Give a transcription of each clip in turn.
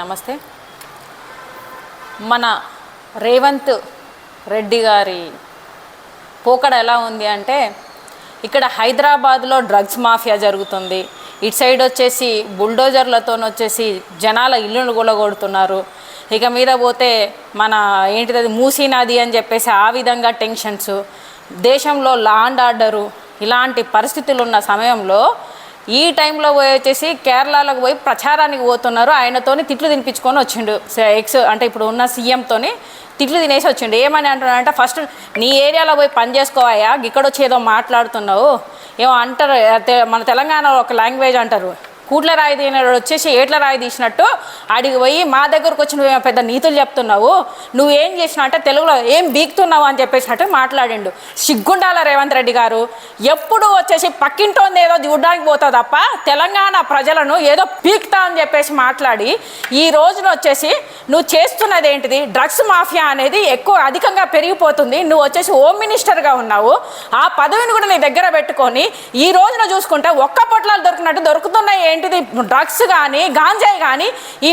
నమస్తే. మన రేవంత్ రెడ్డి గారి పోకడ ఎలా ఉంది అంటే, ఇక్కడ హైదరాబాద్లో డ్రగ్స్ మాఫియా జరుగుతుంది, ఇటు సైడ్ వచ్చేసి బుల్డోజర్లతో వచ్చేసి జనాల ఇల్లును కూలగొడుతున్నారు. ఇక మీద పోతే మన ఏంటిది మూసీ నది అని చెప్పేసి ఆ విధంగా టెన్షన్స్, దేశంలో లా అండ్ ఆర్డరు ఇలాంటి పరిస్థితులు ఉన్న సమయంలో ఈ టైంలో పోయి వచ్చేసి కేరళలోకి పోయి ప్రచారానికి పోతున్నారు. ఆయనతోని తిట్లు తినిపించుకొని వచ్చిండు అంటే ఇప్పుడు ఉన్న సీఎంతోని తిట్లు తినేసి వచ్చిండు. ఏమని అంటున్నాడంటే, ఫస్ట్ నీ ఏరియాలో పోయి పని చేసుకోవాయా, ఇక్కడ వచ్చి ఏదో మాట్లాడుతున్నావు ఏమో అంటారు. మన తెలంగాణలో ఒక లాంగ్వేజ్ అంటారు, కూట్ల రాయి తీసినాడు వచ్చేసి ఏట్ల రాయి తీసినట్టు ఆడికి పోయి మా దగ్గరకు వచ్చి నువ్వు పెద్ద నీతులు చెప్తున్నావు, నువ్వేం చేసినావు అంటే తెలుగులో ఏం బీక్తున్నావు అని చెప్పేసినట్టు మాట్లాడిండు. సిగ్గుండాల రేవంత్ రెడ్డి గారు. ఎప్పుడు వచ్చేసి పక్కింటోంది ఏదో చూడడానికి పోతావు తప్ప తెలంగాణ ప్రజలను ఏదో పీక్తా అని చెప్పేసి మాట్లాడి ఈ రోజున వచ్చేసి నువ్వు చేస్తున్నది ఏంటిది, డ్రగ్స్ మాఫియా అనేది ఎక్కువ అధికంగా పెరిగిపోతుంది. నువ్వు వచ్చేసి హోమ్ మినిస్టర్గా ఉన్నావు, ఆ పదవిని కూడా నీ దగ్గర పెట్టుకొని ఈ రోజున చూసుకుంటే ఒక్క పొట్లాలు దొరికినట్టు దొరుకుతున్నాయి. ఏంటిది డ్రగ్స్ కానీ గాంజాయి కానీ ఈ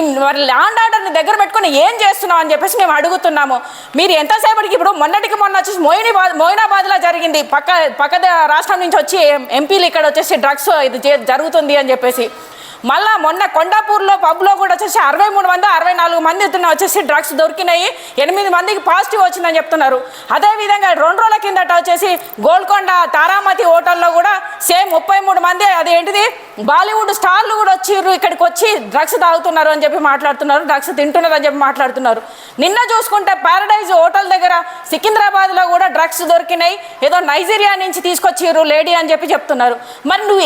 ల్యాండ్ ఆర్డర్ని దగ్గర పెట్టుకుని ఏం చేస్తున్నావు అని చెప్పేసి మేము అడుగుతున్నాము. మీరు ఎంతసేపటికి ఇప్పుడు మొన్నటికి మొన్న వచ్చేసి మోయినాబాద్లో జరిగింది, పక్క రాష్ట్రం నుంచి వచ్చి ఎంపీలు ఇక్కడ వచ్చేసి డ్రగ్స్ ఇది జరుగుతుంది అని చెప్పేసి, మళ్ళా మొన్న కొండాపూర్లో పబ్లో కూడా వచ్చేసి 63 మంది 64 మంది వచ్చేసి డ్రగ్స్ దొరికినాయి, 8 మందికి పాజిటివ్ వచ్చిందని చెప్తున్నారు. అదేవిధంగా 2 రోజుల కిందట వచ్చేసి గోల్కొండ తారామతి హోటల్లో కూడా సేమ్ 33 మంది అదేంటిది బాలీవుడ్ స్టార్లు కూడా వచ్చిర్రు, ఇక్కడికి వచ్చి డ్రగ్స్ తాగుతున్నారు అని చెప్పి మాట్లాడుతున్నారు, డ్రగ్స్ తింటున్నారు అని చెప్పి మాట్లాడుతున్నారు. నిన్న చూసుకుంటే ప్యారడైజ్ హోటల్ దగ్గర సికింద్రాబాద్లో కూడా డ్రగ్స్ దొరికినాయి, ఏదో నైజీరియా నుంచి తీసుకొచ్చిర్రు లేడీ అని చెప్పి చెప్తున్నారు. మరి నువ్వు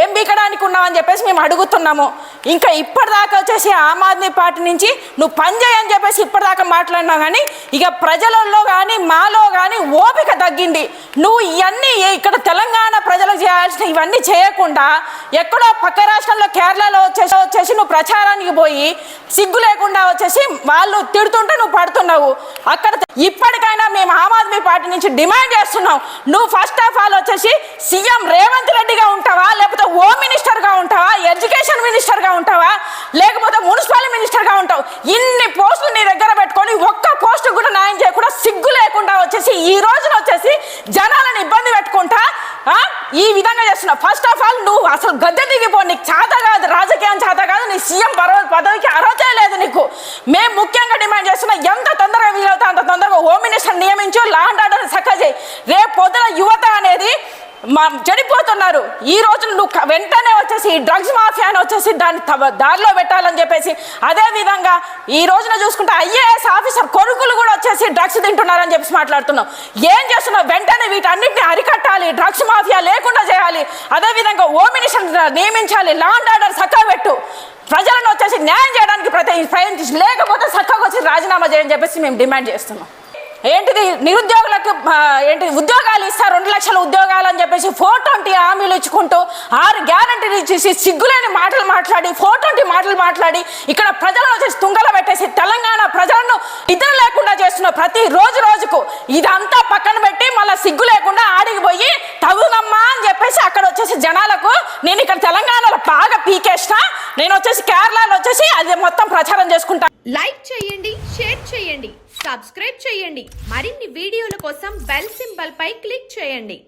ఏం బీకడానికి ఉన్నావు అని చెప్పేసి మేము అడుగుతున్నాము. ఇంకా ఇప్పటిదాకా వచ్చేసి ఆమ్ ఆద్మీ పార్టీ నుంచి నువ్వు పని చేయని చెప్పేసి ఇప్పటిదాకా మాట్లాడినావు, కానీ ఇక ప్రజలలో కానీ మాలో కానీ ఓపిక తగ్గింది. నువ్వు ఇవన్నీ ఇక్కడ తెలంగాణ ప్రజలకు చేయాల్సిన ఇవన్నీ చేయకుండా ఎక్కడో పక్క రాష్ట్రంలో కేరళలో వచ్చేసి నువ్వు ప్రచారానికి పోయి సిగ్గు లేకుండా వచ్చేసి వాళ్ళు తిడుతుంటే నువ్వు పడుతున్నావు. అక్కడ ఇప్పటికైనా మేము ఆమ్ ఆద్మీ పార్టీ నుంచి డిమాండ్ చేస్తున్నాం, నువ్వు ఫస్ట్ ఆఫ్ ఆల్ వచ్చేసి సీఎం రేవంత్ రెడ్డిగా ఉంటావా, లేకపోతే హోమ్ మినిస్టర్గా ఉంటావా, ఎడ్యుకేషన్ మినిస్టర్గా ఉంటావా, లేకపోతే మున్సిపల్ మినిస్టర్గా ఉంటావు. ఇన్ని పోస్టులు నీ దగ్గర పెట్టుకొని ఒక్క పోస్టు కూడా న్యాయం చేయకుండా సిగ్గు లేకుండా వచ్చేసి ఈ రోజున వచ్చేసి జనాలను ఇబ్బంది పెట్టుకుంటా ఈ విధంగా చేస్తున్నావు. ఫస్ట్ ఆఫ్ ఆల్ నువ్వు అసలు గద్దె దిగిపో, నీకు చేత కాదు, రాజకీయం చేత కాదు, నీ సీఎం పదవికి అర్హత లేదు నీకు. మేము ముఖ్యంగా డిమాండ్ చేస్తున్నాం, ఎంత తొందరగా వీలవుతా అంత తొందరగా హోమ్ మినిస్టర్ నియమించు, లా అండ్ ఆర్డర్ చక్కగా చేయి. రేపు పొద్దున యువత అనేది చెడిపోతున్నారు. ఈ రోజు నువ్వు వెంటనే వచ్చేసి ఈ డ్రగ్స్ మాఫియాని వచ్చేసి దాన్ని దారిలో పెట్టాలని చెప్పేసి, అదేవిధంగా ఈ రోజున చూసుకుంటే IAS ఆఫీసర్ కొడుకులు కూడా వచ్చేసి డ్రగ్స్ తింటున్నారని చెప్పేసి మాట్లాడుతున్నావు. ఏం చేస్తున్నావు? వెంటనే వీటన్నిటిని అరికట్టాలి, డ్రగ్స్ మాఫియా లేకుండా చేయాలి, అదేవిధంగా హోమ్ మినిస్టర్ నియమించాలి, లా అండ్ ఆర్డర్ చక్కగా పెట్టు, ప్రజలను వచ్చేసి న్యాయం చేయడానికి ప్రయత్నించి, లేకపోతే చక్కగా వచ్చి రాజీనామా చేయని చెప్పేసి మేము డిమాండ్ చేస్తున్నాం. ఏంటిది నిరుద్యోగులకు ఉద్యోగాలు ఇస్తారు, 2 లక్షల ఉద్యోగాలు అని చెప్పేసి 420 హామీలు ఇచ్చుకుంటూ 6 గ్యారంటీలు ఇచ్చేసి సిగ్గులేని మాటలు మాట్లాడి 420 మాటలు మాట్లాడి ఇక్కడ ప్రజలను వచ్చేసి తుంగలో పెట్టేసి తెలంగాణ ప్రజలను ఇద్దరు లేకుండా చేస్తున్న ప్రతి రోజుకు ఇదంతా పక్కన పెట్టి మళ్ళీ సిగ్గు లేకుండా ఆడికి పోయి తగుదమ్మా అని చెప్పేసి అక్కడ వచ్చేసి జనాలకు నేను ఇక్కడ తెలంగాణలో బాగా పీకేసిన, నేను వచ్చేసి కేరళలో వచ్చేసి అది మొత్తం ప్రచారం చేసుకుంటా. లైక్ చేయండి, షేర్ చేయండి, సబ్స్క్రైబ్ చేయండి. మరిన్ని వీడియోల కోసం బెల్ సింబల్ పై క్లిక్ చేయండి.